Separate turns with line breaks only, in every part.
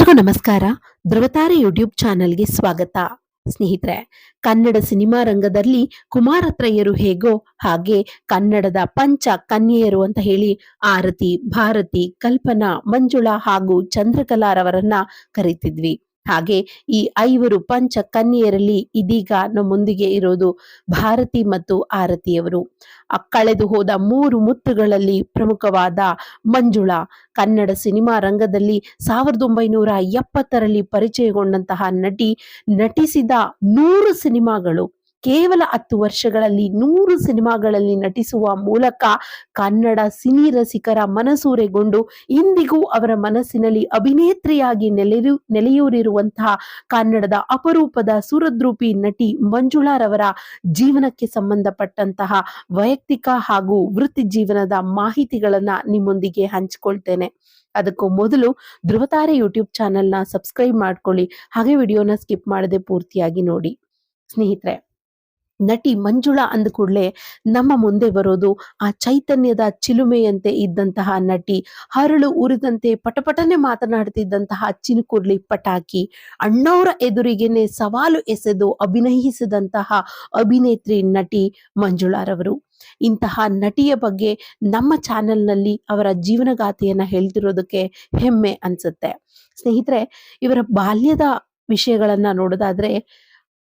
ಎಲ್ರಿಗೂ ನಮಸ್ಕಾರ. ಧ್ರುವತಾರೆ ಯೂಟ್ಯೂಬ್ ಚಾನೆಲ್ಗೆ ಸ್ವಾಗತ. ಸ್ನೇಹಿತರೆ, ಕನ್ನಡ ಸಿನಿಮಾ ರಂಗದಲ್ಲಿ ಕುಮಾರತ್ರಯರು ಹೇಗೋ ಹಾಗೆ ಕನ್ನಡದ ಪಂಚ ಕನ್ಯೆಯರು ಅಂತ ಹೇಳಿ ಆರತಿ, ಭಾರತಿ, ಕಲ್ಪನಾ, ಮಂಜುಳಾ ಹಾಗೂ ಚಂದ್ರಕಲಾರವರನ್ನ ಕರೀತಿದ್ವಿ. ಹಾಗೆ ಈ ಐವರು ಪಂಚ ಕನ್ಯೆಯರಲ್ಲಿ ಇದೀಗ ನಮ್ಮೊಂದಿಗೆ ಇರೋದು ಭಾರತಿ ಮತ್ತು ಆರತಿಯವರು. ಕಳೆದು ಹೋದ 3 ಮುತ್ತುಗಳಲ್ಲಿ ಪ್ರಮುಖವಾದ ಮಂಜುಳಾ ಕನ್ನಡ ಸಿನಿಮಾ ರಂಗದಲ್ಲಿ 1970ರಲ್ಲಿ ಪರಿಚಯಗೊಂಡಂತಹ ನಟಿ. ನಟಿಸಿದ 100 ಸಿನಿಮಾಗಳು, ಕೇವಲ 10 ವರ್ಷಗಳಲ್ಲಿ 100 ಸಿನಿಮಾಗಳಲ್ಲಿ ನಟಿಸುವ ಮೂಲಕ ಕನ್ನಡ ಸಿನಿ ರಸಿಕರ ಮನಸೂರೆಗೊಂಡು ಇಂದಿಗೂ ಅವರ ಮನಸ್ಸಿನಲ್ಲಿ ಅಭಿನೇತ್ರಿಯಾಗಿ ನೆಲೆಯೂರಿರುವಂತಹ ಕನ್ನಡದ ಅಪರೂಪದ ಸುರದ್ರೂಪಿ ನಟಿ ಮಂಜುಳಾರವರ ಜೀವನಕ್ಕೆ ಸಂಬಂಧಪಟ್ಟಂತಹ ವೈಯಕ್ತಿಕ ಹಾಗೂ ವೃತ್ತಿ ಜೀವನದ ಮಾಹಿತಿಗಳನ್ನ ನಿಮ್ಮೊಂದಿಗೆ ಹಂಚಿಕೊಳ್ತೇನೆ. ಅದಕ್ಕೂ ಮೊದಲು ಧ್ರುವತಾರೆ ಯೂಟ್ಯೂಬ್ ಚಾನೆಲ್ನ ಸಬ್ಸ್ಕ್ರೈಬ್ ಮಾಡ್ಕೊಳ್ಳಿ, ಹಾಗೆ ವಿಡಿಯೋನ ಸ್ಕಿಪ್ ಮಾಡದೆ ಪೂರ್ತಿಯಾಗಿ ನೋಡಿ. ಸ್ನೇಹಿತರೆ, ನಟಿ ಮಂಜುಳಾ ಅಂದ ಕೂಡಲೇ ನಮ್ಮ ಮುಂದೆ ಬರೋದು ಆ ಚೈತನ್ಯದ ಚಿಲುಮೆಯಂತೆ ಇದ್ದಂತಹ ನಟಿ, ಹರಳು ಉರಿದಂತೆ ಪಟಪಟನೆ ಮಾತನಾಡ್ತಿದ್ದಂತಹ ಚಿನುಕುರ್ಲಿ ಪಟಾಕಿ, ಅಣ್ಣವರ ಎದುರಿಗೇನೆ ಸವಾಲು ಎಸೆದು ಅಭಿನಯಿಸಿದಂತಹ ಅಭಿನೇತ್ರಿ ನಟಿ ಮಂಜುಳಾರವರು. ಇಂತಹ ನಟಿಯ ಬಗ್ಗೆ ನಮ್ಮ ಚಾನೆಲ್ನಲ್ಲಿ ಅವರ ಜೀವನಗಾಥೆಯನ್ನ ಹೇಳ್ತಿರೋದಕ್ಕೆ ಹೆಮ್ಮೆ ಅನ್ಸುತ್ತೆ. ಸ್ನೇಹಿತರೆ, ಇವರ ಬಾಲ್ಯದ ವಿಷಯಗಳನ್ನ ನೋಡೋದಾದ್ರೆ,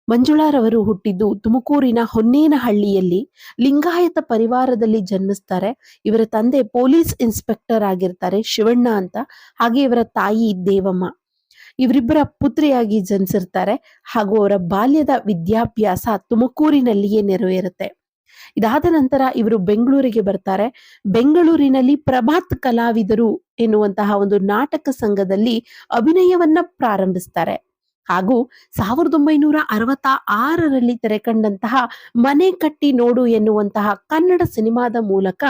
ಮಂಜುಳಾರವರು ಹುಟ್ಟಿದ್ದು ತುಮಕೂರಿನ ಹೊನ್ನೇನಹಳ್ಳಿಯಲ್ಲಿ ಲಿಂಗಾಯತ ಪರಿವಾರದಲ್ಲಿ ಜನ್ಮಿಸ್ತಾರೆ. ಇವರ ತಂದೆ ಪೊಲೀಸ್ ಇನ್ಸ್ಪೆಕ್ಟರ್ ಆಗಿರ್ತಾರೆ, ಶಿವಣ್ಣ ಅಂತ. ಹಾಗೆ ಇವರ ತಾಯಿ ದೇವಮ್ಮ. ಇವರಿಬ್ಬರ ಪುತ್ರಿಯಾಗಿ ಜನಿಸಿರ್ತಾರೆ ಹಾಗೂ ಅವರ ಬಾಲ್ಯದ ವಿದ್ಯಾಭ್ಯಾಸ ತುಮಕೂರಿನಲ್ಲಿಯೇ ನೆರವೇರುತ್ತೆ. ಇದಾದ ನಂತರ ಇವರು ಬೆಂಗಳೂರಿಗೆ ಬರ್ತಾರೆ. ಬೆಂಗಳೂರಿನಲ್ಲಿ ಪ್ರಭಾತ್ ಕಲಾವಿದರು ಎನ್ನುವಂತಹ ಒಂದು ನಾಟಕ ಸಂಘದಲ್ಲಿ ಅಭಿನಯವನ್ನ ಪ್ರಾರಂಭಿಸ್ತಾರೆ. ಹಾಗೂ 1966ರಲ್ಲಿ ತೆರೆಕಂಡಂತಹ ಮನೆ ಕಟ್ಟಿ ನೋಡು ಎನ್ನುವಂತಹ ಕನ್ನಡ ಸಿನಿಮಾದ ಮೂಲಕ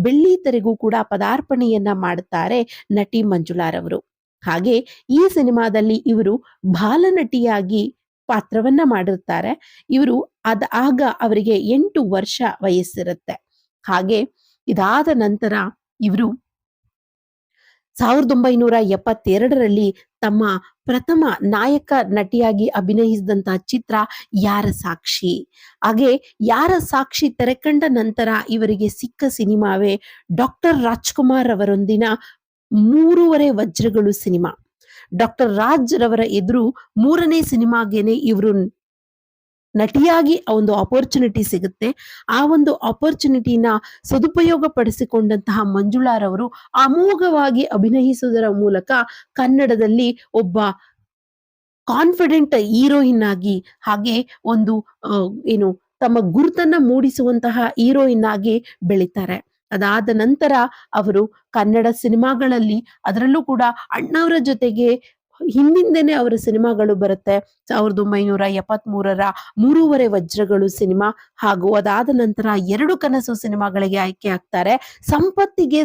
ಬೆಳ್ಳಿ ತೆರೆಗೂ ಕೂಡ ಪದಾರ್ಪಣೆಯನ್ನ ಮಾಡುತ್ತಾರೆ ನಟಿ ಮಂಜುಳಾರವರು. ಹಾಗೆ ಈ ಸಿನಿಮಾದಲ್ಲಿ ಇವರು ಬಾಲನಟಿಯಾಗಿ ಪಾತ್ರವನ್ನ ಮಾಡಿರ್ತಾರೆ. ಇವರು ಆಗ ಅವರಿಗೆ 8 ವರ್ಷ ವಯಸ್ಸಿರುತ್ತೆ. ಹಾಗೆ ಇದಾದ ನಂತರ ಇವರು 1972ರಲ್ಲಿ ತಮ್ಮ ಪ್ರಥಮ ನಾಯಕ ನಟಿಯಾಗಿ ಅಭಿನಯಿಸಿದಂತಹ ಚಿತ್ರ ಯಾರ ಸಾಕ್ಷಿ. ಹಾಗೆ ಯಾರ ಸಾಕ್ಷಿ ತೆರೆಕಂಡ ನಂತರ ಇವರಿಗೆ ಸಿಕ್ಕ ಸಿನಿಮಾವೇ ಡಾಕ್ಟರ್ ರಾಜ್ಕುಮಾರ್ ಅವರೊಂದಿನ 3.5 ವಜ್ರಗಳು ಸಿನಿಮಾ. ಡಾಕ್ಟರ್ ರಾಜ್ ರವರ ಎದುರು 3ನೇ ಸಿನಿಮಾಗೇನೆ ಇವರು ನಟಿಯಾಗಿ ಒಂದು ಆಪರ್ಚುನಿಟಿ ಸಿಗುತ್ತೆ. ಆ ಒಂದು ಆಪರ್ಚುನಿಟಿನ ಸದುಪಯೋಗ ಪಡಿಸಿಕೊಂಡಂತಹ ಮಂಜುಳಾರವರು ಅಮೋಘವಾಗಿ ಅಭಿನಯಿಸುವುದರ ಮೂಲಕ ಕನ್ನಡದಲ್ಲಿ ಒಬ್ಬ ಕಾನ್ಫಿಡೆಂಟ್ ಹೀರೋಯಿನ್ ಆಗಿ, ಹಾಗೆ ಒಂದು ತಮ್ಮ ಗುರುತನ್ನ ಮೂಡಿಸುವಂತಹ ಹೀರೋಯಿನ್ ಆಗಿ ಬೆಳಿತಾರೆ. ಅದಾದ ನಂತರ ಅವರು ಕನ್ನಡ ಸಿನಿಮಾಗಳಲ್ಲಿ, ಅದರಲ್ಲೂ ಕೂಡ ಅಣ್ಣವರ ಜೊತೆಗೆ ಹಿಂದಿಂದೇನೆ ಅವರ ಸಿನಿಮಾಗಳು ಬರುತ್ತೆ. 1973ರ 3.5 ವಜ್ರಗಳು ಸಿನಿಮಾ, ಹಾಗೂ ಅದಾದ ನಂತರ 2 ಕನಸು ಸಿನಿಮಾಗಳಿಗೆ ಆಯ್ಕೆ ಆಗ್ತಾರೆ. ಸಂಪತ್ತಿಗೆ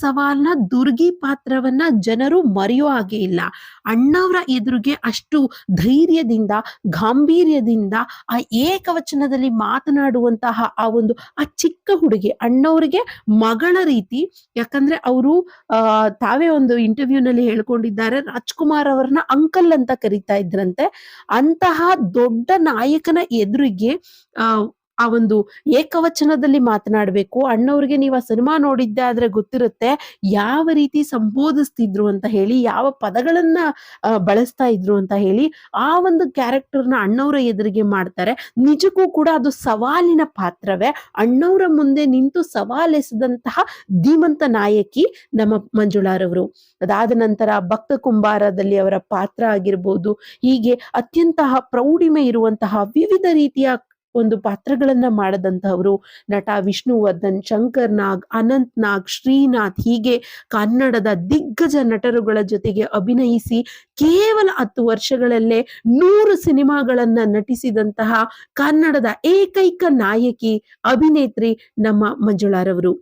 ಸವಾಲ್ನ ದುರ್ಗಿ ಪಾತ್ರವನ್ನ ಜನರು ಮರೆಯೋ ಹಾಗೆ ಇಲ್ಲ. ಅಣ್ಣವರ ಎದುರಿಗೆ ಅಷ್ಟು ಧೈರ್ಯದಿಂದ, ಗಾಂಭೀರ್ಯದಿಂದ ಆ ಏಕವಚನದಲ್ಲಿ ಮಾತನಾಡುವಂತಹ ಆ ಚಿಕ್ಕ ಹುಡುಗಿ, ಅಣ್ಣವರಿಗೆ ಮಗಳ ರೀತಿ. ಯಾಕಂದ್ರೆ ಅವರು ತಾವೇ ಒಂದು ಇಂಟರ್ವ್ಯೂನಲ್ಲಿ ಹೇಳ್ಕೊಂಡಿದ್ದಾರೆ, ರಾಜ್ಕುಮಾರ್ ಅವರನ್ನ ಅಂಕಲ್ ಅಂತ ಕರೀತಾ ಇದ್ರಂತೆ. ಅಂತಹ ದೊಡ್ಡ ನಾಯಕನ ಎದುರಿಗೆ ಆ ಒಂದು ಏಕವಚನದಲ್ಲಿ ಮಾತನಾಡಬೇಕು. ಅಣ್ಣವ್ರಿಗೆ ನೀವು ಆ ಸಿನಿಮಾ ನೋಡಿದ್ದೆ ಆದ್ರೆ ಗೊತ್ತಿರುತ್ತೆ ಯಾವ ರೀತಿ ಸಂಬೋಧಿಸ್ತಿದ್ರು ಅಂತ ಹೇಳಿ, ಯಾವ ಪದಗಳನ್ನ ಬಳಸ್ತಾ ಇದ್ರು ಅಂತ ಹೇಳಿ. ಆ ಒಂದು ಕ್ಯಾರೆಕ್ಟರ್ನ ಅಣ್ಣವರ ಎದುರಿಗೆ ಮಾಡ್ತಾರೆ. ನಿಜಕ್ಕೂ ಕೂಡ ಅದು ಸವಾಲಿನ ಪಾತ್ರವೇ. ಅಣ್ಣವರ ಮುಂದೆ ನಿಂತು ಸವಾಲೆಸೆದಂತಹ ಧೀಮಂತ ನಾಯಕಿ ನಮ್ಮ ಮಂಜುಳಾರವರು. ಅದಾದ ನಂತರ ಭಕ್ತ ಕುಂಬಾರದಲ್ಲಿ ಅವರ ಪಾತ್ರ ಆಗಿರ್ಬೋದು, ಹೀಗೆ ಅತ್ಯಂತ ಪ್ರೌಢಿಮೆ ಇರುವಂತಹ ವಿವಿಧ ರೀತಿಯ ಒಂದು ಪಾತ್ರಗಳನ್ನ ಮಾಡದಂತಹವರು. ನಟ ವಿಷ್ಣುವರ್ಧನ್, ಶಂಕರ್ ನಾಗ್, ಅನಂತ್ ನಾಗ್, ಶ್ರೀನಾಥ್, ಹೀಗೆ ಕನ್ನಡದ ದಿಗ್ಗಜ ನಟರುಗಳ ಜೊತೆಗೆ ಅಭಿನಯಿಸಿ ಕೇವಲ 10 ವರ್ಷಗಳಲ್ಲೇ 100 ಸಿನಿಮಾಗಳನ್ನ ನಟಿಸಿದಂತಹ ಕನ್ನಡದ ಏಕೈಕ ನಾಯಕಿ, ಅಭಿನೇತ್ರಿ ನಮ್ಮ ಮಂಜುಳಾರವರು.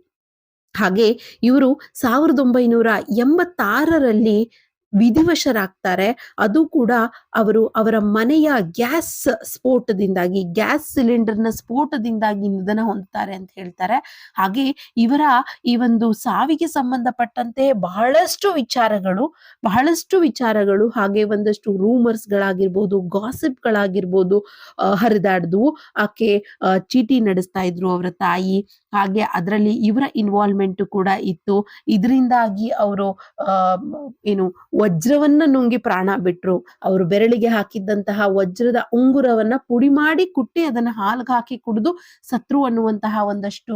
ಹಾಗೆ ಇವರು 1986ರಲ್ಲಿ ವಿಧಿವಶರಾಗ್ತಾರೆ. ಅದು ಕೂಡ ಅವರ ಮನೆಯ ಗ್ಯಾಸ್ ಸ್ಫೋಟದಿಂದಾಗಿ, ಗ್ಯಾಸ್ ಸಿಲಿಂಡರ್‌ನ ಸ್ಫೋಟದಿಂದಾಗಿ ನಿಧನ ಹೊಂದುತ್ತಾರೆ ಅಂತ ಹೇಳ್ತಾರೆ. ಹಾಗೆ ಇವರ ಈ ಒಂದು ಸಾವಿಗೆ ಸಂಬಂಧಪಟ್ಟಂತೆ ಬಹಳಷ್ಟು ವಿಚಾರಗಳು ಹಾಗೆ ಒಂದಷ್ಟು ರೂಮರ್ಸ್‌ಗಳಾಗಿರ್ಬೋದು, ಗಾಸಿಪ್‌ಗಳಾಗಿರ್ಬೋದು ಹರಿದಾಡಿದ್ವು. ಆಕೆ ಚೀಟಿ ನಡೆಸ್ತಾ ಇದ್ರು ಅವರ ತಾಯಿ. ಹಾಗೆ ಅದರಲ್ಲಿ ಇವರ ಇನ್ವಾಲ್ವ್‌ಮೆಂಟ್ ಕೂಡ ಇತ್ತು. ಇದರಿಂದಾಗಿ ಅವರು ಏನು ವಜ್ರವನ್ನ ನುಂಗಿ ಪ್ರಾಣ ಬಿಟ್ರು. ಅವರು ಬೆರಳಿಗೆ ಹಾಕಿದ್ದಂತಹ ವಜ್ರದ ಉಂಗುರವನ್ನ ಪುಡಿ ಮಾಡಿ ಕುಟ್ಟಿ ಅದನ್ನ ಹಾಲ್ಗೆ ಹಾಕಿ ಕುಡಿದು ಸತ್ರು ಅನ್ನುವಂತಹ ಒಂದಷ್ಟು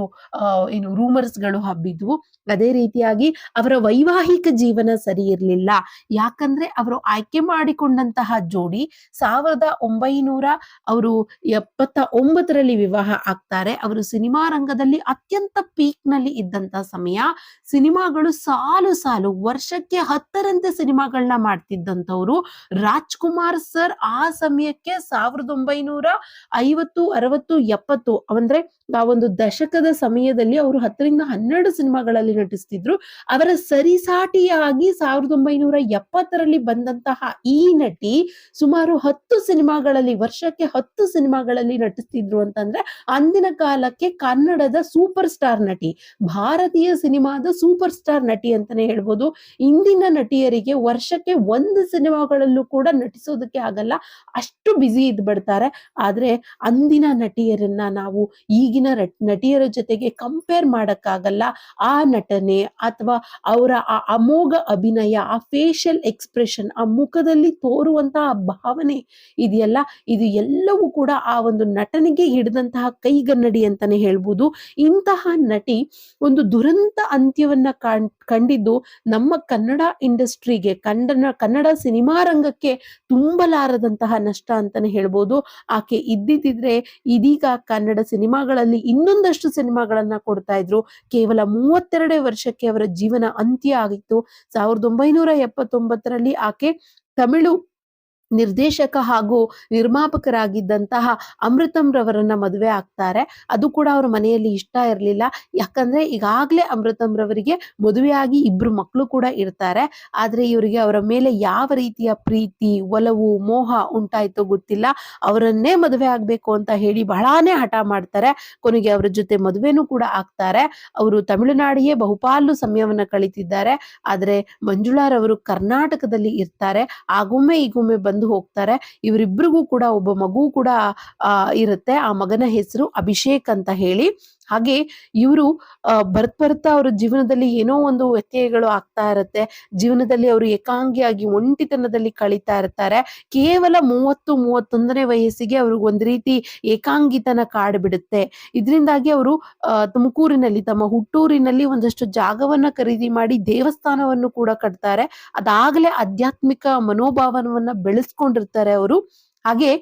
ರೂಮರ್ಸ್‌ಗಳು ಹಬ್ಬಿದ್ವು. ಅದೇ ರೀತಿಯಾಗಿ ಅವರ ವೈವಾಹಿಕ ಜೀವನ ಸರಿ ಇರ್ಲಿಲ್ಲ. ಯಾಕಂದ್ರೆ ಅವರು ಆಯ್ಕೆ ಮಾಡಿಕೊಂಡಂತಹ ಜೋಡಿ 1979ರಲ್ಲಿ ವಿವಾಹ ಆಗ್ತಾರೆ. ಅವರು ಸಿನಿಮಾ ರಂಗದಲ್ಲಿ ಅತ್ಯಂತ ಪೀಕ್ ನಲ್ಲಿ ಇದ್ದಂತ ಸಮಯ. ಸಿನಿಮಾಗಳು ಸಾಲು ವರ್ಷಕ್ಕೆ 10ರಂತೆ ಸಿನಿಮಾಗಳನ್ನ ಮಾಡ್ತಿದ್ದಂಥವ್ರು. ರಾಜ್‌ಕುಮಾರ್ ಸರ್ ಆ ಸಮಯಕ್ಕೆ 1950, 60, 70 ಅಂದ್ರೆ ಆ ಒಂದು ದಶಕದ ಸಮಯದಲ್ಲಿ ಅವರು 10ರಿಂದ 12 ಸಿನಿಮಾಗಳಲ್ಲಿ ನಟಿಸ್ತಿದ್ರು. ಅವರ ಸರಿಸಾಟಿಯಾಗಿ 1970ರಲ್ಲಿ ಬಂದಂತಹ ಈ ನಟಿ ಸುಮಾರು 10 ಸಿನಿಮಾಗಳಲ್ಲಿ, ವರ್ಷಕ್ಕೆ 10 ಸಿನಿಮಾಗಳಲ್ಲಿ ನಟಿಸ್ತಿದ್ರು ಅಂತಂದ್ರೆ ಅಂದಿನ ಕಾಲಕ್ಕೆ ಕನ್ನಡದ ಸೂಪರ್ ಸ್ಟಾರ್ ನಟಿ, ಭಾರತೀಯ ಸಿನಿಮಾದ ಸೂಪರ್ ಸ್ಟಾರ್ ನಟಿ ಅಂತಾನೆ ಹೇಳ್ಬೋದು. ಇಂದಿನ ನಟಿಯರಿಗೆ ವರ್ಷಕ್ಕೆ 1 ಸಿನಿಮಾಗಳಲ್ಲೂ ಕೂಡ ನಟಿಸೋದಕ್ಕೆ ಆಗಲ್ಲ, ಅಷ್ಟು ಬ್ಯುಸಿ ಇದ್ದು ಬಿಡ್ತಾರೆ. ಆದ್ರೆ ಅಂದಿನ ನಟಿಯರನ್ನ ನಾವು ಈಗಿನ ನಟಿಯರ ಜೊತೆಗೆ ಕಂಪೇರ್ ಮಾಡಕ್ಕಾಗಲ್ಲ. ಆ ನಟನೆ ಅಥವಾ ಅವರ ಆ ಅಮೋಘ ಅಭಿನಯ, ಆ ಫೇಶಿಯಲ್ ಎಕ್ಸ್‌ಪ್ರೆಷನ್, ಆ ಮುಖದಲ್ಲಿ ತೋರುವಂತಹ ಭಾವನೆ ಇದೆಯಲ್ಲ, ಇದು ಎಲ್ಲವೂ ಕೂಡ ಆ ಒಂದು ನಟನೆಗೆ ಹಿಡಿದಂತಹ ಕೈಗನ್ನಡಿ ಅಂತಾನೆ ಹೇಳ್ಬೋದು. ಇಂತಹ ನಟಿ ಒಂದು ದುರಂತ ಅಂತ್ಯವನ್ನ ಕಂಡಿದ್ದು ನಮ್ಮ ಕನ್ನಡ ಇಂಡಸ್ಟ್ರಿಗೆ, ಕನ್ನಡ ಸಿನಿಮಾ ರಂಗಕ್ಕೆ ತುಂಬಲಾರದಂತಹ ನಷ್ಟ ಅಂತಾನೆ ಹೇಳ್ಬೋದು. ಆಕೆ ಇದ್ದಿದ್ರೆ ಇದೀಗ ಕನ್ನಡ ಸಿನಿಮಾಗಳಲ್ಲಿ ಇನ್ನೊಂದಷ್ಟು ಸಿನಿಮಾಗಳನ್ನ ಕೊಡ್ತಾ ಇದ್ರು. ಕೇವಲ 32 ವರ್ಷಕ್ಕೆ ಅವರ ಜೀವನ ಅಂತ್ಯ ಆಗಿತ್ತು. 1979ರಲ್ಲಿ ಆಕೆ ತಮಿಳು ನಿರ್ದೇಶಕ ಹಾಗೂ ನಿರ್ಮಾಪಕರಾಗಿದ್ದಂತಹ ಅಮೃತಂ ರವರನ್ನ ಮದುವೆ ಆಗ್ತಾರೆ. ಅದು ಕೂಡ ಅವ್ರ ಮನೆಯಲ್ಲಿ ಇಷ್ಟ ಇರಲಿಲ್ಲ. ಯಾಕಂದ್ರೆ ಈಗಾಗ್ಲೇ ಅಮೃತಂ ರವರಿಗೆ ಮದುವೆಯಾಗಿ 2 ಮಕ್ಕಳು ಕೂಡ ಇರ್ತಾರೆ. ಆದ್ರೆ ಇವರಿಗೆ ಅವರ ಮೇಲೆ ಯಾವ ರೀತಿಯ ಪ್ರೀತಿ, ಒಲವು, ಮೋಹ ಉಂಟಾಯ್ತೋ ಗೊತ್ತಿಲ್ಲ. ಅವರನ್ನೇ ಮದುವೆ ಆಗ್ಬೇಕು ಅಂತ ಹೇಳಿ ಬಹಳಾನೇ ಹಠ ಮಾಡ್ತಾರೆ. ಕೊನೆಗೆ ಅವರ ಜೊತೆ ಮದುವೆನೂ ಕೂಡ ಆಗ್ತಾರೆ. ಅವರು ತಮಿಳುನಾಡಿಗೆ ಬಹುಪಾಲು ಸಮಯವನ್ನ ಕಳೀತಿದ್ದಾರೆ. ಆದ್ರೆ ಮಂಜುಳಾರವರು ಕರ್ನಾಟಕದಲ್ಲಿ ಇರ್ತಾರೆ. ಆಗೊಮ್ಮೆ ಈಗೊಮ್ಮೆ ಬಂದು ಹೋಗ್ತಾರೆ. ಇವರಿಬ್ಬರಿಗೂ ಕೂಡ ಒಬ್ಬ ಮಗು ಕೂಡ ಇರುತ್ತೆ. ಆ ಮಗನ ಹೆಸರು ಅಭಿಷೇಕ್ ಅಂತ ಹೇಳಿ. ಹಾಗೆ ಇವರು ಬರ್ತಾ ಅವ್ರ ಜೀವನದಲ್ಲಿ ಏನೋ ಒಂದು ವ್ಯತ್ಯಯಗಳು ಆಗ್ತಾ ಇರುತ್ತೆ. ಜೀವನದಲ್ಲಿ ಅವರು ಏಕಾಂಗಿಯಾಗಿ ಒಂಟಿತನದಲ್ಲಿ ಕಳೀತಾ ಇರ್ತಾರೆ. ಕೇವಲ 30-31ನೇ ವಯಸ್ಸಿಗೆ ಅವ್ರಿಗೆ ಒಂದ್ ರೀತಿ ಏಕಾಂಗಿತನ ಕಾಡ್ಬಿಡುತ್ತೆ. ಇದರಿಂದಾಗಿ ಅವರು ತುಮಕೂರಿನಲ್ಲಿ, ತಮ್ಮ ಹುಟ್ಟೂರಿನಲ್ಲಿ ಒಂದಷ್ಟು ಜಾಗವನ್ನ ಖರೀದಿ ಮಾಡಿ ದೇವಸ್ಥಾನವನ್ನು ಕೂಡ ಕಟ್ತಾರೆ. ಅದಾಗಲೇ ಆಧ್ಯಾತ್ಮಿಕ ಮನೋಭಾವನವನ್ನ ಬೆಳೆಸ್ಕೊಂಡಿರ್ತಾರೆ ಅವರು. ಹಾಗೆ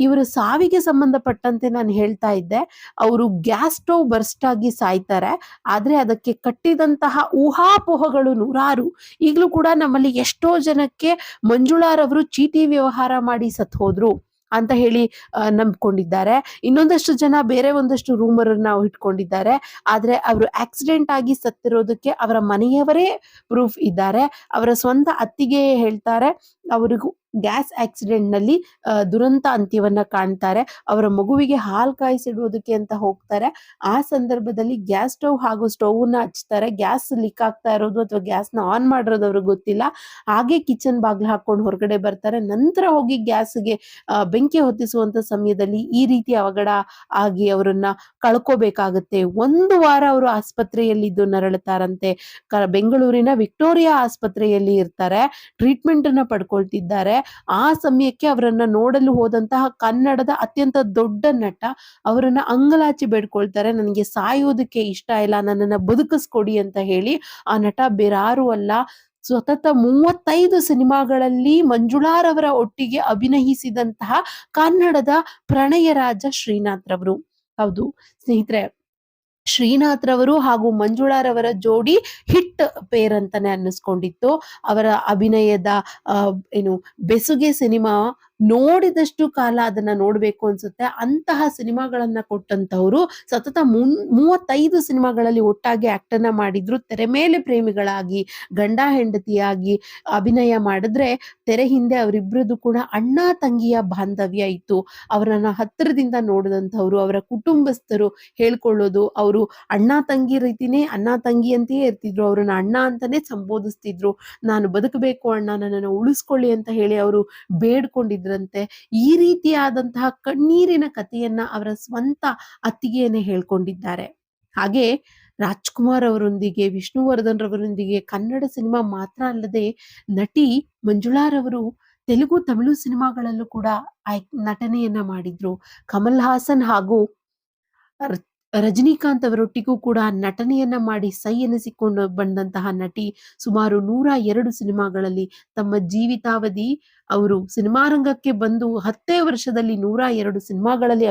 ಇವರ ಸಾವಿಗೆ ಸಂಬಂಧಪಟ್ಟಂತೆ ನಾನು ಹೇಳ್ತಾ ಇದ್ದೆ, ಅವರು ಗ್ಯಾಸ್ ಸ್ಟವ್ ಬರ್ಸ್ಟ್ ಆಗಿ ಸಾಯ್ತಾರೆ. ಆದ್ರೆ ಅದಕ್ಕೆ ಕಟ್ಟಿದಂತಹ ಊಹಾಪೋಹಗಳು ನೂರಾರು. ಈಗಲೂ ಕೂಡ ನಮ್ಮಲ್ಲಿ ಎಷ್ಟೋ ಜನಕ್ಕೆ ಮಂಜುಳಾರವರು ಚೀಟಿ ವ್ಯವಹಾರ ಮಾಡಿ ಸತ್ ಹೋದ್ರು ಅಂತ ಹೇಳಿ ನಂಬ್ಕೊಂಡಿದ್ದಾರೆ. ಇನ್ನೊಂದಷ್ಟು ಜನ ಬೇರೆ ಒಂದಷ್ಟು ರೂಮರ್ ನಾವು ಇಟ್ಕೊಂಡಿದ್ದಾರೆ. ಆದ್ರೆ ಅವರು ಆಕ್ಸಿಡೆಂಟ್ ಆಗಿ ಸತ್ತಿರೋದಕ್ಕೆ ಅವರ ಮನೆಯವರೇ ಪ್ರೂಫ್ ಇದ್ದಾರೆ. ಅವರ ಸ್ವಂತ ಅತ್ತಿಗೆ ಹೇಳ್ತಾರೆ ಅವರಿಗೂ ಗ್ಯಾಸ್ ಆಕ್ಸಿಡೆಂಟ್ ನಲ್ಲಿ ದುರಂತ ಅಂತ್ಯವನ್ನ ಕಾಣ್ತಾರೆ. ಅವರ ಮಗುವಿಗೆ ಹಾಲು ಕಾಯಿಸಿಡುವುದಕ್ಕೆ ಅಂತ ಹೋಗ್ತಾರೆ. ಆ ಸಂದರ್ಭದಲ್ಲಿ ಗ್ಯಾಸ್ ಸ್ಟವ್ ಹಾಗೂ ಸ್ಟವ್ ನ ಹಚ್ತಾರೆ. ಗ್ಯಾಸ್ ಲೀಕ್ ಆಗ್ತಾ ಇರೋದು ಅಥವಾ ಗ್ಯಾಸ್ ನ ಆನ್ ಮಾಡಿರೋದು ಅವ್ರಿಗೆ ಗೊತ್ತಿಲ್ಲ. ಹಾಗೆ ಕಿಚನ್ ಬಾಗ್ಲು ಹಾಕೊಂಡು ಹೊರಗಡೆ ಬರ್ತಾರೆ. ನಂತರ ಹೋಗಿ ಗ್ಯಾಸ್ಗೆ ಬೆಂಕಿ ಹೊತ್ತಿಸುವಂತ ಸಮಯದಲ್ಲಿ ಈ ರೀತಿ ಅವಘಡ ಆಗಿ ಅವರನ್ನ ಕಳ್ಕೋಬೇಕಾಗತ್ತೆ. 1 ವಾರ ಅವರು ಆಸ್ಪತ್ರೆಯಲ್ಲಿದ್ದು ನರಳುತ್ತಾರಂತೆ. ಬೆಂಗಳೂರಿನ ವಿಕ್ಟೋರಿಯಾ ಆಸ್ಪತ್ರೆಯಲ್ಲಿ ಇರ್ತಾರೆ. ಟ್ರೀಟ್ಮೆಂಟ್ ಅನ್ನ ಪಡ್ಕೊಳ್ತಿದ್ದಾರೆ. ಆ ಸಮಯಕ್ಕೆ ಅವರನ್ನ ನೋಡಲು ಹೋದಂತಹ ಕನ್ನಡದ ಅತ್ಯಂತ ದೊಡ್ಡ ನಟ ಅವರನ್ನ ಅಂಗಲಾಚಿ ಬೇಡ್ಕೊಳ್ತಾರೆ, ನನಗೆ ಸಾಯೋದಕ್ಕೆ ಇಷ್ಟ ಇಲ್ಲ, ನನ್ನನ್ನ ಬದುಕಿಸ್ಕೊಡಿ ಅಂತ ಹೇಳಿ. ಆ ನಟ ಬೇರಾರು ಅಲ್ಲ, ಸತತ 35 ಸಿನಿಮಾಗಳಲ್ಲಿ ಮಂಜುಳಾರವರ ಒಟ್ಟಿಗೆ ಅಭಿನಯಿಸಿದಂತಹ ಕನ್ನಡದ ಪ್ರಣಯ ರಾಜ ಶ್ರೀನಾಥ್ ರವರು. ಹೌದು ಸ್ನೇಹಿತರೆ, ಶ್ರೀನಾಥ್ ರವರು ಹಾಗೂ ಮಂಜುಳಾರವರ ಜೋಡಿ ಹಿಟ್ ಪೇರ್ ಅಂತಾನೆ ಅನ್ನಿಸ್ಕೊಂಡಿತ್ತು. ಅವರ ಅಭಿನಯದ ಬೆಸುಗೆ ಸಿನಿಮಾ ನೋಡಿದಷ್ಟು ಕಾಲ ಅದನ್ನ ನೋಡ್ಬೇಕು ಅನ್ಸುತ್ತೆ. ಅಂತಹ ಸಿನಿಮಾಗಳನ್ನ ಕೊಟ್ಟಂತವ್ರು ಸತತ 35 ಸಿನಿಮಾಗಳಲ್ಲಿ ಒಟ್ಟಾಗಿ ಆಕ್ಟ್ ಅನ್ನ ಮಾಡಿದ್ರು. ತೆರೆ ಮೇಲೆ ಪ್ರೇಮಿಗಳಾಗಿ, ಗಂಡ ಹೆಂಡತಿಯಾಗಿ ಅಭಿನಯ ಮಾಡಿದ್ರೆ, ತೆರೆ ಹಿಂದೆ ಅವರಿಬ್ರದ್ದು ಕೂಡ ಅಣ್ಣ ತಂಗಿಯ ಬಾಂಧವ್ಯ ಇತ್ತು. ಅವರನ್ನ ಹತ್ತಿರದಿಂದ ನೋಡಿದಂಥವ್ರು, ಅವರ ಕುಟುಂಬಸ್ಥರು ಹೇಳ್ಕೊಳ್ಳೋದು, ಅವರು ಅಣ್ಣ ತಂಗಿ ರೀತಿನೇ ಅಣ್ಣ ತಂಗಿ ಅಂತೆಯೇ ಇರ್ತಿದ್ರು. ಅವ್ರನ್ನ ಅಣ್ಣ ಅಂತಾನೆ ಸಂಬೋಧಿಸ್ತಿದ್ರು. ನಾನು ಬದುಕಬೇಕು ಅಣ್ಣ, ನನ್ನನ್ನು ಉಳಿಸ್ಕೊಳ್ಳಿ ಅಂತ ಹೇಳಿ ಅವರು ಬೇಡ್ಕೊಂಡಿದ್ರಂತೆ. ಈ ರೀತಿಯಾದಂತಹ ಕಣ್ಣೀರಿನ ಕಥೆಯನ್ನ ಅವರ ಸ್ವಂತ ಅತ್ತಿಗೆಯನ್ನೇ ಹೇಳ್ಕೊಂಡಿದ್ದಾರೆ. ಹಾಗೆ ರಾಜ್‌ಕುಮಾರ್ ಅವರೊಂದಿಗೆ, ವಿಷ್ಣುವರ್ಧನ್ ರವರೊಂದಿಗೆ ಕನ್ನಡ ಸಿನಿಮಾ ಮಾತ್ರ ಅಲ್ಲದೆ ನಟಿ ಮಂಜುಳಾರವರು ತೆಲುಗು, ತಮಿಳು ಸಿನಿಮಾಗಳಲ್ಲೂ ಕೂಡ ನಟನೆಯನ್ನ ಮಾಡಿದ್ರು. ಕಮಲ್ ಹಾಸನ್ ಹಾಗೂ ರ ರಜನಿಕಾಂತ್ ಅವರೊಟ್ಟಿಗೂ ಕೂಡ ನಟನೆಯನ್ನ ಮಾಡಿ ಸೈ ಎನಿಸಿಕೊಂಡು ಬಂದಂತಹ ನಟಿ. ಸುಮಾರು 102 ಸಿನಿಮಾಗಳಲ್ಲಿ ತಮ್ಮ ಜೀವಿತಾವಧಿ ಅವರು ಸಿನಿಮಾ ರಂಗಕ್ಕೆ ಬಂದು 10 ವರ್ಷದಲ್ಲಿ 102 ಸಿನಿಮಾಗಳಲ್ಲಿ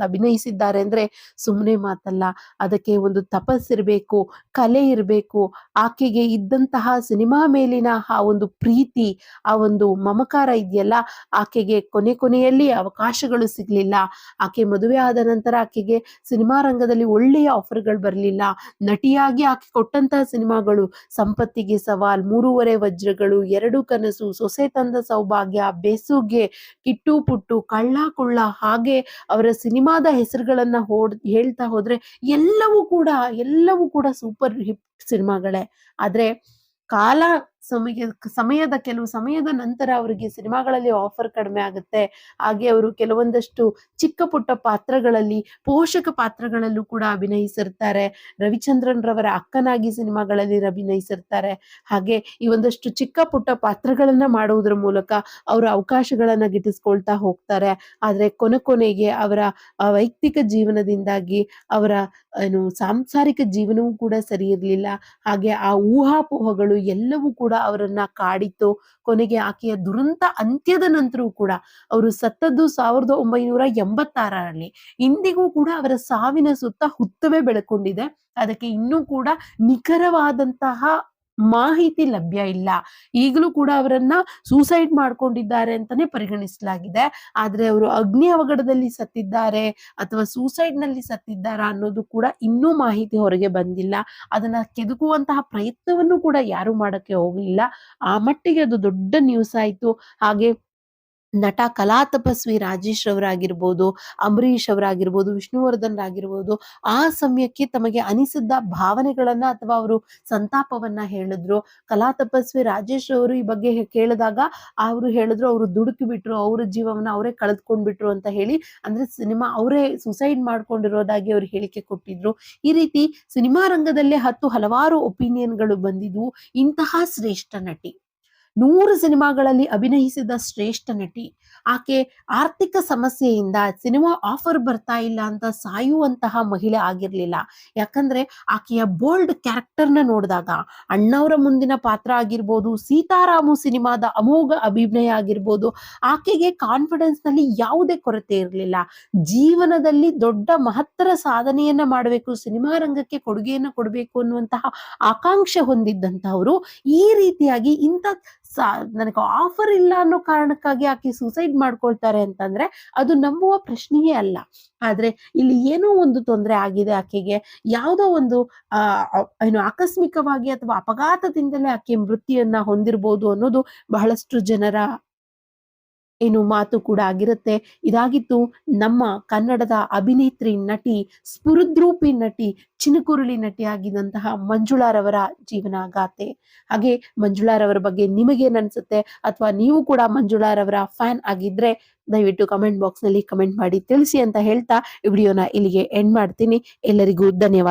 ಅಭಿನಯಿಸಿದ್ದಾರೆ ಅಂದ್ರೆ ಸುಮ್ಮನೆ ಮಾತಲ್ಲ. ಅದಕ್ಕೆ ಒಂದು ತಪಸ್ಸಿರ್ಬೇಕು, ಕಲೆ ಇರಬೇಕು. ಆಕೆಗೆ ಇದ್ದಂತಹ ಸಿನಿಮಾ ಮೇಲಿನ ಆ ಒಂದು ಪ್ರೀತಿ, ಆ ಒಂದು ಮಮಕಾರ ಇದೆಯಲ್ಲ, ಆಕೆಗೆ ಕೊನೆಯಲ್ಲಿ ಅವಕಾಶಗಳು ಸಿಗ್ಲಿಲ್ಲ. ಆಕೆ ಮದುವೆ ಆದ ನಂತರ ಆಕೆಗೆ ಸಿನಿಮಾ ರಂಗದಲ್ಲಿ ಒಳ್ಳೆಯ ಆಫರ್‌ಗಳು ಬರ್ಲಿಲ್ಲ. ನಟಿಯಾಗಿ ಆಕೆ ಕೊಟ್ಟಂತಹ ಸಿನಿಮಾಗಳು ಸಂಪತ್ತಿಗೆ ಸವಾಲ್, 3 ವಜ್ರಗಳು, 2 ಕನಸು, ಸೊಸೆ ತಂದ ಸೌಭಾಗ್ಯ, ಬೆಸುಗೆ, ಕಿಟ್ಟು ಪುಟ್ಟು, ಕಳ್ಳ ಕುಳ್ಳ, ಹಾಗೆ ಅವರ ಸಿನಿಮಾದ ಹೆಸರುಗಳನ್ನ ಹೇಳ್ತಾ ಹೋದ್ರೆ ಎಲ್ಲವೂ ಕೂಡ ಸೂಪರ್ ಹಿಟ್ ಸಿನಿಮಾಗಳೇ. ಆದ್ರೆ ಕೆಲವು ಸಮಯದ ನಂತರ ಅವರಿಗೆ ಸಿನಿಮಾಗಳಲ್ಲಿ ಆಫರ್ ಕಡಿಮೆ ಆಗುತ್ತೆ. ಹಾಗೆ ಅವರು ಕೆಲವೊಂದಷ್ಟು ಚಿಕ್ಕ ಪುಟ್ಟ ಪಾತ್ರಗಳಲ್ಲಿ, ಪೋಷಕ ಪಾತ್ರಗಳಲ್ಲೂ ಕೂಡ ಅಭಿನಯಿಸಿರ್ತಾರೆ. ರವಿಚಂದ್ರನ್ ರವರ ಅಕ್ಕನಾಗಿ ಸಿನಿಮಾಗಳಲ್ಲಿ ಅಭಿನಯಿಸಿರ್ತಾರೆ. ಹಾಗೆ ಈ ಒಂದಷ್ಟು ಚಿಕ್ಕ ಪುಟ್ಟ ಪಾತ್ರಗಳನ್ನ ಮಾಡುವುದರ ಮೂಲಕ ಅವರು ಅವಕಾಶಗಳನ್ನ ಗಿಟ್ಟಿಸ್ಕೊಳ್ತಾ ಹೋಗ್ತಾರೆ. ಆದ್ರೆ ಕೊನೆಗೆ ಅವರ ವೈಯಕ್ತಿಕ ಜೀವನದಿಂದಾಗಿ ಅವರ ಸಾಂಸಾರಿಕ ಜೀವನವೂ ಕೂಡ ಸರಿ ಇರ್ಲಿಲ್ಲ. ಹಾಗೆ ಆ ಊಹಾಪೋಹಗಳು ಎಲ್ಲವೂ ಕೂಡ ಅವರನ್ನ ಕಾಡಿತು. ಕೊನೆಗೆ ಆಕೆಯ ದುರಂತ ಅಂತ್ಯದ ನಂತರವೂ ಕೂಡ, ಅವರು ಸತ್ತದ್ದು 1986ರಲ್ಲಿ. ಇಂದಿಗೂ ಕೂಡ ಅವರ ಸಾವಿನ ಸುತ್ತ ಹುತ್ತವೇ ಬೆಳಕೊಂಡಿದೆ. ಅದಕ್ಕೆ ಇನ್ನೂ ಕೂಡ ನಿಖರವಾದಂತಹ ಮಾಹಿತಿ ಲಭ್ಯ ಇಲ್ಲ. ಈಗಲೂ ಕೂಡ ಅವರನ್ನ ಸೂಸೈಡ್ ಮಾಡ್ಕೊಂಡಿದ್ದಾರೆ ಅಂತಾನೆ ಪರಿಗಣಿಸಲಾಗಿದೆ. ಆದ್ರೆ ಅವರು ಅಗ್ನಿ ಅವಘಡದಲ್ಲಿ ಸತ್ತಿದ್ದಾರೆ ಅಥವಾ ಸೂಸೈಡ್ ನಲ್ಲಿ ಸತ್ತಿದ್ದಾರಾ ಅನ್ನೋದು ಕೂಡ ಇನ್ನೂ ಮಾಹಿತಿ ಹೊರಗೆ ಬಂದಿಲ್ಲ. ಅದನ್ನ ಕೆದಕುವಂತಹ ಪ್ರಯತ್ನವನ್ನು ಕೂಡ ಯಾರು ಮಾಡಕ್ಕೆ ಹೋಗ್ಲಿಲ್ಲ. ಆ ಮಟ್ಟಿಗೆ ಅದು ದೊಡ್ಡ ನ್ಯೂಸ್ ಆಯ್ತು. ಹಾಗೆ ನಟ ಕಲಾ ತಪಸ್ವಿ ರಾಜೇಶ್ ರವರಾಗಿರ್ಬೋದು, ಅಂಬರೀಷ್ ಅವರಾಗಿರ್ಬೋದು, ವಿಷ್ಣುವರ್ಧನ್ ಆಗಿರ್ಬೋದು, ಆ ಸಮಯಕ್ಕೆ ತಮಗೆ ಅನಿಸಿದ್ದ ಭಾವನೆಗಳನ್ನ ಅಥವಾ ಅವರು ಸಂತಾಪವನ್ನ ಹೇಳಿದ್ರು. ಕಲಾ ತಪಸ್ವಿ ರಾಜೇಶ್ ಅವರು ಈ ಬಗ್ಗೆ ಕೇಳಿದಾಗ ಅವರು ಹೇಳಿದ್ರು, ಅವರು ದುಡುಕಿ ಬಿಟ್ರು, ಅವ್ರ ಜೀವವನ್ನ ಅವರೇ ಕಳೆದುಕೊಂಡ್ಬಿಟ್ರು ಅಂತ ಹೇಳಿ. ಅಂದ್ರೆ ಅವರೇ ಸುಸೈಡ್ ಮಾಡ್ಕೊಂಡಿರೋದಾಗಿ ಅವ್ರು ಹೇಳಿಕೆ ಕೊಟ್ಟಿದ್ರು. ಈ ರೀತಿ ಸಿನಿಮಾ ರಂಗದಲ್ಲೇ ಹಲವಾರು ಒಪಿನಿಯನ್ಗಳು ಬಂದಿದ್ವು. ಇಂತಹ ಶ್ರೇಷ್ಠ ನಟಿ, 100 ಸಿನಿಮಾಗಳಲ್ಲಿ ಅಭಿನಯಿಸಿದ ಶ್ರೇಷ್ಠ ನಟಿ, ಆಕೆ ಆರ್ಥಿಕ ಸಮಸ್ಯೆಯಿಂದ ಸಿನಿಮಾ ಆಫರ್ ಬರ್ತಾ ಇಲ್ಲ ಅಂತ ಸಾಯುವಂತಹ ಮಹಿಳೆ ಆಗಿರ್ಲಿಲ್ಲ. ಯಾಕಂದ್ರೆ ಆಕೆಯ ಬೋಲ್ಡ್ ಕ್ಯಾರೆಕ್ಟರ್ನ ನೋಡಿದಾಗ, ಅಣ್ಣವರ ಮುಂದಿನ ಪಾತ್ರ ಆಗಿರ್ಬೋದು, ಸೀತಾರಾಮು ಸಿನಿಮಾದ ಅಮೋಘ ಅಭಿನಯ ಆಗಿರ್ಬೋದು, ಆಕೆಗೆ ಕಾನ್ಫಿಡೆನ್ಸ್ ನಲ್ಲಿ ಯಾವುದೇ ಕೊರತೆ ಇರಲಿಲ್ಲ. ಜೀವನದಲ್ಲಿ ದೊಡ್ಡ ಮಹತ್ತರ ಸಾಧನೆಯನ್ನ ಮಾಡಬೇಕು, ಸಿನಿಮಾ ರಂಗಕ್ಕೆ ಕೊಡುಗೆಯನ್ನ ಕೊಡಬೇಕು ಅನ್ನುವಂತಹ ಆಕಾಂಕ್ಷೆ ಹೊಂದಿದ್ದಂತಹವರು ಈ ರೀತಿಯಾಗಿ ನನಗೆ ಆಫರ್ ಇಲ್ಲ ಅನ್ನೋ ಕಾರಣಕ್ಕಾಗಿ ಆಕೆ ಸೂಸೈಡ್ ಮಾಡ್ಕೊಳ್ತಾರೆ ಅಂತಂದ್ರೆ ಅದು ನಂಬುವ ಪ್ರಶ್ನೆಯೇ ಅಲ್ಲ. ಆದ್ರೆ ಇಲ್ಲಿ ಏನೋ ಒಂದು ತೊಂದರೆ ಆಗಿದೆ ಆಕೆಗೆ. ಯಾವುದೋ ಒಂದು ಆಕಸ್ಮಿಕವಾಗಿ ಅಥವಾ ಅಪಘಾತದಿಂದಲೇ ಆಕೆ ಮೃತ್ಯುವನ್ನ ಹೊಂದಿರಬಹುದು ಅನ್ನೋದು ಬಹಳಷ್ಟು ಜನರ ಮಾತು ಕೂಡ ಆಗಿರುತ್ತೆ. ಇದಾಗಿತ್ತು ನಮ್ಮ ಕನ್ನಡದ ಅಭಿನೇತ್ರಿ, ನಟಿ, ಸ್ಫುರದ್ರೂಪಿ ನಟಿ, ಚಿನುಕುರುಳಿ ನಟಿಯಾಗಿದ್ದಂತಹ ಮಂಜುಳಾರವರ ಜೀವನ ಗಾಥೆ. ಹಾಗೆ ಮಂಜುಳಾರವರ ಬಗ್ಗೆ ನಿಮಗೇನ್ ಅನ್ಸುತ್ತೆ? ಅಥವಾ ನೀವು ಕೂಡ ಮಂಜುಳಾರವರ ಫ್ಯಾನ್ ಆಗಿದ್ರೆ ದಯವಿಟ್ಟು ಕಮೆಂಟ್ ಬಾಕ್ಸ್ ನಲ್ಲಿ ಕಮೆಂಟ್ ಮಾಡಿ ತಿಳಿಸಿ ಅಂತ ಹೇಳ್ತಾ ಈ ವಿಡಿಯೋನ ಇಲ್ಲಿಗೆ ಎಂಡ್ ಮಾಡ್ತೀನಿ. ಎಲ್ಲರಿಗೂ ಧನ್ಯವಾದ.